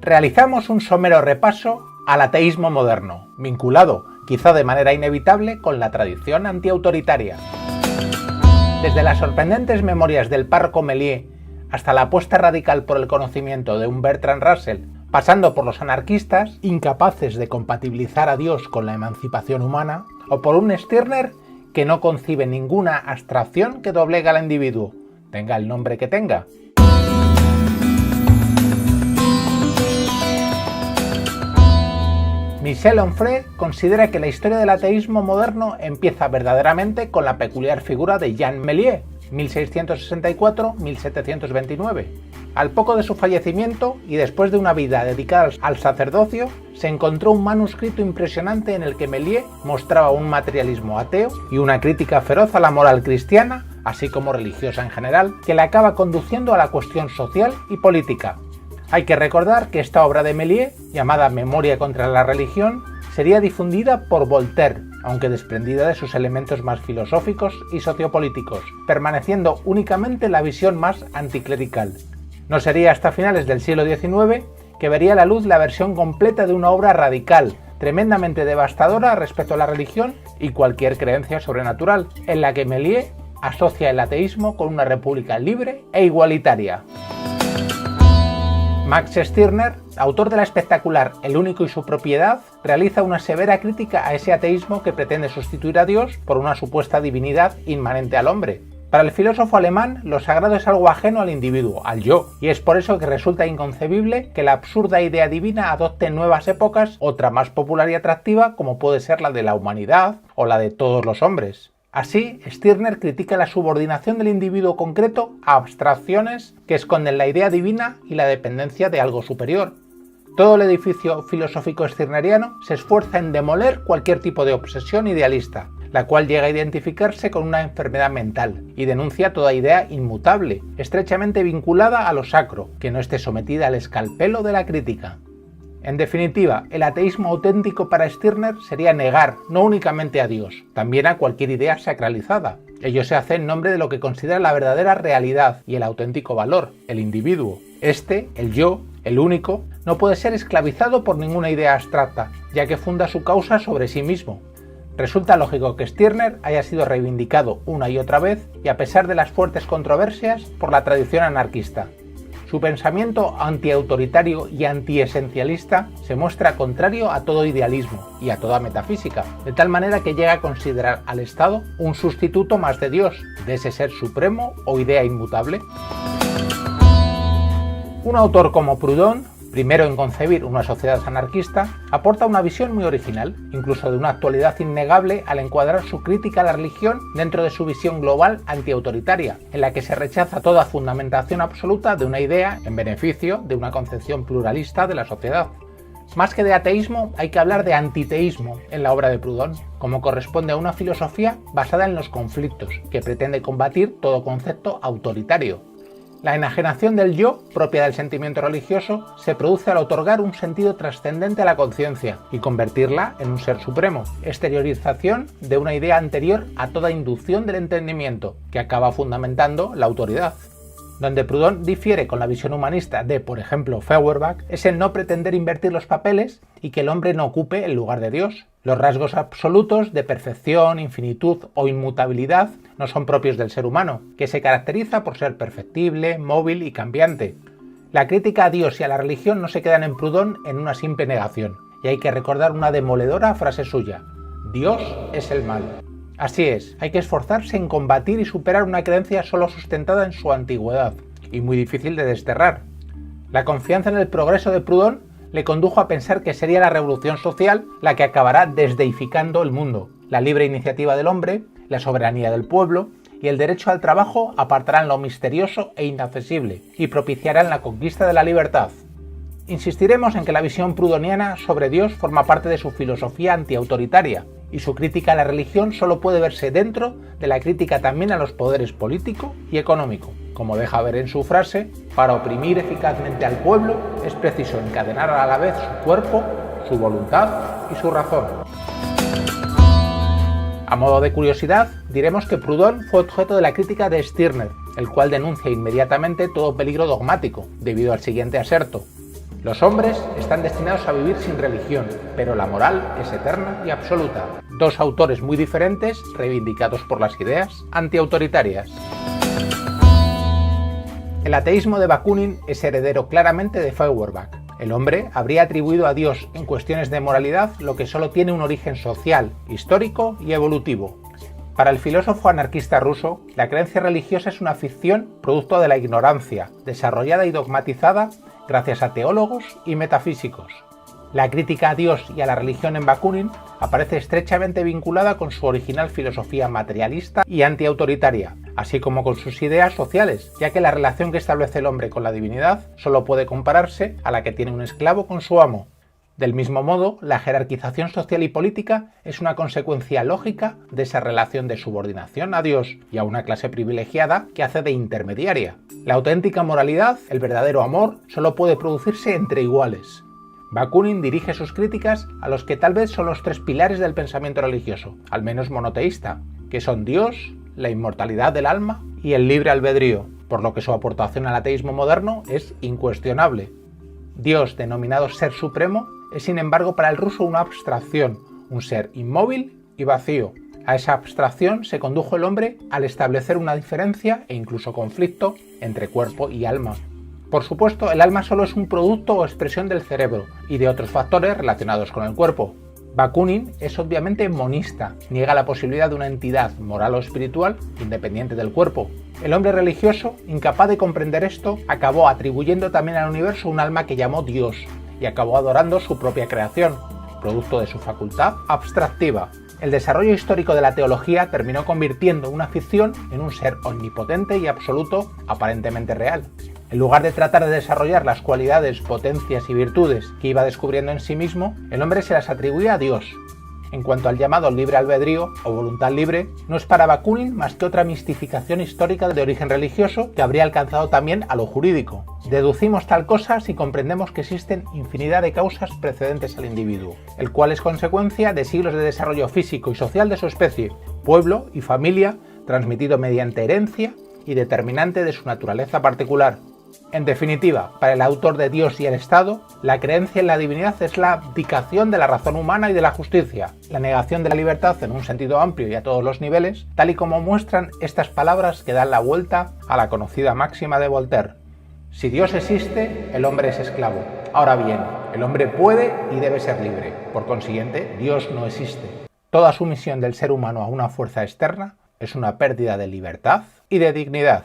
realizamos un somero repaso al ateísmo moderno, vinculado, quizá de manera inevitable, con la tradición antiautoritaria. Desde las sorprendentes memorias del párroco Méliès hasta la apuesta radical por el conocimiento de un Bertrand Russell, pasando por los anarquistas, incapaces de compatibilizar a Dios con la emancipación humana, o por un Stirner que no concibe ninguna abstracción que doblega al individuo, tenga el nombre que tenga. Michel Onfray considera que la historia del ateísmo moderno empieza verdaderamente con la peculiar figura de Jean Méliès, 1664-1729. Al poco de su fallecimiento y después de una vida dedicada al sacerdocio, se encontró un manuscrito impresionante en el que Méliès mostraba un materialismo ateo y una crítica feroz a la moral cristiana, así como religiosa en general, que le acaba conduciendo a la cuestión social y política. Hay que recordar que esta obra de Méliès, llamada Memoria contra la religión, sería difundida por Voltaire, aunque desprendida de sus elementos más filosóficos y sociopolíticos, permaneciendo únicamente la visión más anticlerical. No sería hasta finales del siglo XIX que vería a la luz la versión completa de una obra radical, tremendamente devastadora respecto a la religión y cualquier creencia sobrenatural, en la que Méliès asocia el ateísmo con una república libre e igualitaria. Max Stirner, autor de la espectacular El único y su propiedad, realiza una severa crítica a ese ateísmo que pretende sustituir a Dios por una supuesta divinidad inmanente al hombre. Para el filósofo alemán, lo sagrado es algo ajeno al individuo, al yo, y es por eso que resulta inconcebible que la absurda idea divina adopte en nuevas épocas otra más popular y atractiva como puede ser la de la humanidad o la de todos los hombres. Así, Stirner critica la subordinación del individuo concreto a abstracciones que esconden la idea divina y la dependencia de algo superior. Todo el edificio filosófico stirneriano se esfuerza en demoler cualquier tipo de obsesión idealista, la cual llega a identificarse con una enfermedad mental y denuncia toda idea inmutable, estrechamente vinculada a lo sacro, que no esté sometida al escalpelo de la crítica. En definitiva, el ateísmo auténtico para Stirner sería negar no únicamente a Dios, también a cualquier idea sacralizada. Ello se hace en nombre de lo que considera la verdadera realidad y el auténtico valor, el individuo. Este, el yo, el único, no puede ser esclavizado por ninguna idea abstracta, ya que funda su causa sobre sí mismo. Resulta lógico que Stirner haya sido reivindicado una y otra vez, y a pesar de las fuertes controversias, por la tradición anarquista. Su pensamiento antiautoritario y antiesencialista se muestra contrario a todo idealismo y a toda metafísica, de tal manera que llega a considerar al Estado un sustituto más de Dios, de ese ser supremo o idea inmutable. Un autor como Proudhon, primero en concebir una sociedad anarquista, aporta una visión muy original, incluso de una actualidad innegable al encuadrar su crítica a la religión dentro de su visión global antiautoritaria, en la que se rechaza toda fundamentación absoluta de una idea en beneficio de una concepción pluralista de la sociedad. Más que de ateísmo, hay que hablar de antiteísmo en la obra de Proudhon, como corresponde a una filosofía basada en los conflictos, que pretende combatir todo concepto autoritario. La enajenación del yo, propia del sentimiento religioso, se produce al otorgar un sentido trascendente a la conciencia y convertirla en un ser supremo, exteriorización de una idea anterior a toda inducción del entendimiento, que acaba fundamentando la autoridad. Donde Proudhon difiere con la visión humanista de, por ejemplo, Feuerbach, es el no pretender invertir los papeles y que el hombre no ocupe el lugar de Dios. Los rasgos absolutos de perfección, infinitud o inmutabilidad no son propios del ser humano, que se caracteriza por ser perfectible, móvil y cambiante. La crítica a Dios y a la religión no se quedan en Proudhon en una simple negación, y hay que recordar una demoledora frase suya: Dios es el mal. Así es, hay que esforzarse en combatir y superar una creencia solo sustentada en su antigüedad, y muy difícil de desterrar. La confianza en el progreso de Proudhon le condujo a pensar que sería la revolución social la que acabará desdeificando el mundo. La libre iniciativa del hombre, la soberanía del pueblo y el derecho al trabajo apartarán lo misterioso e inaccesible y propiciarán la conquista de la libertad. Insistiremos en que la visión proudhoniana sobre Dios forma parte de su filosofía antiautoritaria, y su crítica a la religión solo puede verse dentro de la crítica también a los poderes político y económico. Como deja ver en su frase, para oprimir eficazmente al pueblo es preciso encadenar a la vez su cuerpo, su voluntad y su razón. A modo de curiosidad, diremos que Proudhon fue objeto de la crítica de Stirner, el cual denuncia inmediatamente todo peligro dogmático, debido al siguiente aserto: Los hombres están destinados a vivir sin religión, pero la moral es eterna y absoluta. Dos autores muy diferentes, reivindicados por las ideas antiautoritarias. El ateísmo de Bakunin es heredero claramente de Feuerbach. El hombre habría atribuido a Dios en cuestiones de moralidad lo que solo tiene un origen social, histórico y evolutivo. Para el filósofo anarquista ruso, la creencia religiosa es una ficción producto de la ignorancia, desarrollada y dogmatizada gracias a teólogos y metafísicos. La crítica a Dios y a la religión en Bakunin aparece estrechamente vinculada con su original filosofía materialista y antiautoritaria, así como con sus ideas sociales, ya que la relación que establece el hombre con la divinidad solo puede compararse a la que tiene un esclavo con su amo. Del mismo modo, la jerarquización social y política es una consecuencia lógica de esa relación de subordinación a Dios y a una clase privilegiada que hace de intermediaria. La auténtica moralidad, el verdadero amor, solo puede producirse entre iguales. Bakunin dirige sus críticas a los que tal vez son los tres pilares del pensamiento religioso, al menos monoteísta, que son Dios, la inmortalidad del alma y el libre albedrío, por lo que su aportación al ateísmo moderno es incuestionable. Dios, denominado Ser Supremo, es sin embargo para el ruso una abstracción, un ser inmóvil y vacío. A esa abstracción se condujo el hombre al establecer una diferencia e incluso conflicto entre cuerpo y alma. Por supuesto, el alma solo es un producto o expresión del cerebro y de otros factores relacionados con el cuerpo. Bakunin es obviamente monista, niega la posibilidad de una entidad moral o espiritual independiente del cuerpo. El hombre religioso, incapaz de comprender esto, acabó atribuyendo también al universo un alma que llamó Dios y acabó adorando su propia creación, producto de su facultad abstractiva. El desarrollo histórico de la teología terminó convirtiendo una ficción en un ser omnipotente y absoluto aparentemente real. En lugar de tratar de desarrollar las cualidades, potencias y virtudes que iba descubriendo en sí mismo, el hombre se las atribuía a Dios. En cuanto al llamado libre albedrío o voluntad libre, no es para Bakunin más que otra mistificación histórica de origen religioso que habría alcanzado también a lo jurídico. Deducimos tal cosa si comprendemos que existen infinidad de causas precedentes al individuo, el cual es consecuencia de siglos de desarrollo físico y social de su especie, pueblo y familia, transmitido mediante herencia y determinante de su naturaleza particular. En definitiva, para el autor de Dios y el Estado, la creencia en la divinidad es la abdicación de la razón humana y de la justicia, la negación de la libertad en un sentido amplio y a todos los niveles, tal y como muestran estas palabras que dan la vuelta a la conocida máxima de Voltaire. Si Dios existe, el hombre es esclavo. Ahora bien, el hombre puede y debe ser libre. Por consiguiente, Dios no existe. Toda sumisión del ser humano a una fuerza externa es una pérdida de libertad y de dignidad.